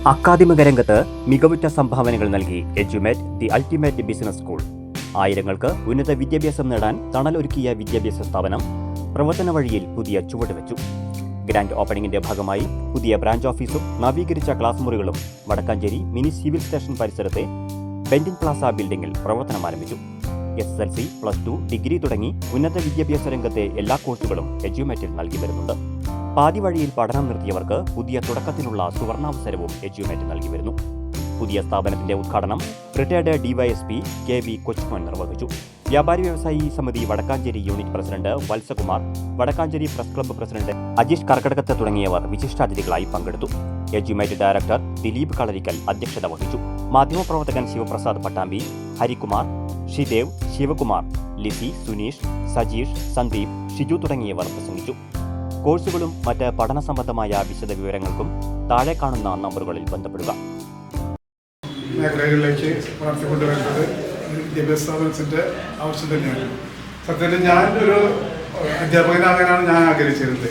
അക്കാദമിക രംഗത്ത് മികവുറ്റ സംഭാവനകൾ നൽകി edumate the ultimate business school. ആയിരങ്ങൾക്ക് ഉന്നത വിദ്യാഭ്യാസം നേടാൻ തണലൊരുക്കിയ വിദ്യാഭ്യാസ സ്ഥാപനം പ്രവർത്തന വഴിയിൽ പുതിയ ചുവടുവെച്ചു. ഗ്രാൻഡ് ഓപ്പണിംഗിന്റെ ഭാഗമായി പുതിയ ബ്രാഞ്ച് ഓഫീസും നവീകരിച്ച ക്ലാസ് മുറികളും വടക്കാഞ്ചേരി മിനി സിവിൽ സ്റ്റേഷൻ പരിസരത്തെ ബെൻഡിൻ പ്ലാസ ബിൽഡിംഗിൽ പ്രവർത്തനം ആരംഭിച്ചു. SSLC, +2, ഡിഗ്രി തുടങ്ങി ഉന്നത വിദ്യാഭ്യാസ രംഗത്തെ എല്ലാ കോഴ്സുകളും എഡ്യൂമേറ്റിൽ നൽകി വരുന്നുണ്ട്. പാതി വഴിയിൽ പഠനം നിർത്തിയവർക്ക് പുതിയ തുടക്കത്തിനുള്ള സുവർണാവസരവും എഡ്യൂമേറ്റ് നൽകി വരുന്നു. പുതിയ സ്ഥാപനത്തിന്റെ ഉദ്ഘാടനം റിട്ടയർഡ് DYSP KV കൊച്ചുമോൻ നിർവഹിച്ചു. വ്യാപാരി വ്യവസായി സമിതി Vadakkanchery unit president Valsakumar, Vadakkanchery press club president Ajeesh Karkadakath തുടങ്ങിയവർ വിശിഷ്ടാതിഥികളായി പങ്കെടുത്തു. എഡ്യൂമേറ്റ് ഡയറക്ടർ ദിലീപ് കളരിക്കൽ അധ്യക്ഷത വഹിച്ചു. മാധ്യമപ്രവർത്തകൻ ശിവപ്രസാദ് പട്ടാമ്പി, ഹരികുമാർ, ശ്രീദേവ്, ശിവകുമാർ, ലിസി, സുനീഷ്, സജീഷ്, സന്ദീപ്, ഷിജു തുടങ്ങിയവർ പ്രസംഗിച്ചു. കോഴ്സുകളും മറ്റ് പഠന സംബന്ധമായ വിശദ വിവരങ്ങൾക്കും താഴെ കാണുന്ന നമ്പറുകളിൽ ബന്ധപ്പെടുക. മേഖലകളിലേക്ക് വളർത്തിക്കൊണ്ടുവരേണ്ടത് വിദ്യാഭ്യാസ സ്ഥാപനത്തിൻ്റെ ആവശ്യം തന്നെയാണ്. സത്യത്തിൽ ഞാനൊരു അധ്യാപകനാകാനാണ് ഞാൻ ആഗ്രഹിച്ചിരുന്നത്,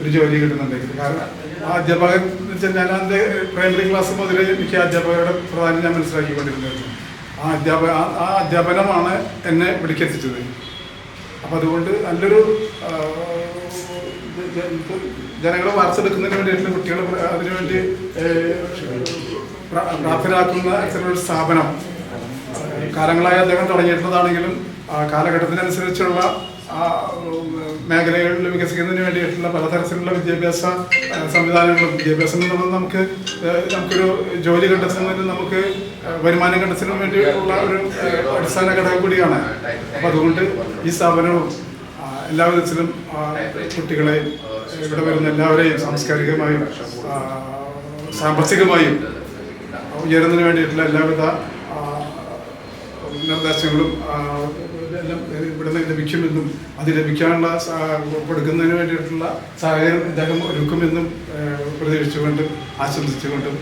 ഒരു ജോലി കിട്ടുന്നുണ്ടെങ്കിൽ. കാരണം ആ അധ്യാപകൻ എന്ന് വെച്ചാൽ ഞാൻ എൻ്റെ പ്രൈമറി ക്ലാസ് മുതൽ എനിക്ക് അധ്യാപകരുടെ പ്രാധാന്യം ഞാൻ മനസ്സിലാക്കിക്കൊണ്ടിരുന്നത്. ആ അധ്യാപനമാണ് എന്നെ ഇവിടേക്കെത്തിച്ചത്. അപ്പോൾ അതുകൊണ്ട് നല്ലൊരു ജനങ്ങളെ വാർത്തെടുക്കുന്നതിന് വേണ്ടിയിട്ടുള്ള കുട്ടികളെ അതിനുവേണ്ടി പ്രാപ്തരാക്കുന്ന അത്തരമൊരു സ്ഥാപനം കാലങ്ങളായി അദ്ദേഹം തുടങ്ങിയിട്ടുള്ളതാണെങ്കിലും കാലഘട്ടത്തിനനുസരിച്ചുള്ള മേഖലകളിൽ വികസിക്കുന്നതിന് വേണ്ടിയിട്ടുള്ള പലതരത്തിലുള്ള വിദ്യാഭ്യാസ സംവിധാനങ്ങളും വിദ്യാഭ്യാസം എന്നുള്ളത് നമുക്കൊരു ജോലി കണ്ടെത്തുന്നതിനും നമുക്ക് വരുമാനം കണ്ടെത്തുന്നതിനും വേണ്ടിയുള്ള ഒരു അടിസ്ഥാന ഘടകം കൂടിയാണ്. അപ്പം അതുകൊണ്ട് ഈ സ്ഥാപനവും എല്ലാ വിധത്തിലും കുട്ടികളെ ഇവിടെ വരുന്ന എല്ലാവരെയും സാംസ്കാരികമായും സാമ്പത്തികമായും ഉയരുന്നതിന് വേണ്ടിയിട്ടുള്ള എല്ലാവിധ നിർദ്ദേശങ്ങളും എല്ലാം ഇവിടെ നിന്ന് ലഭിക്കുമെന്നും അത് ലഭിക്കാനുള്ള കൊടുക്കുന്നതിന് വേണ്ടിയിട്ടുള്ള സാഹചര്യം ഇദ്ദേഹം ഒരുക്കുമെന്നും പ്രതീക്ഷിച്ചുകൊണ്ടും ആശംസിച്ചുകൊണ്ടും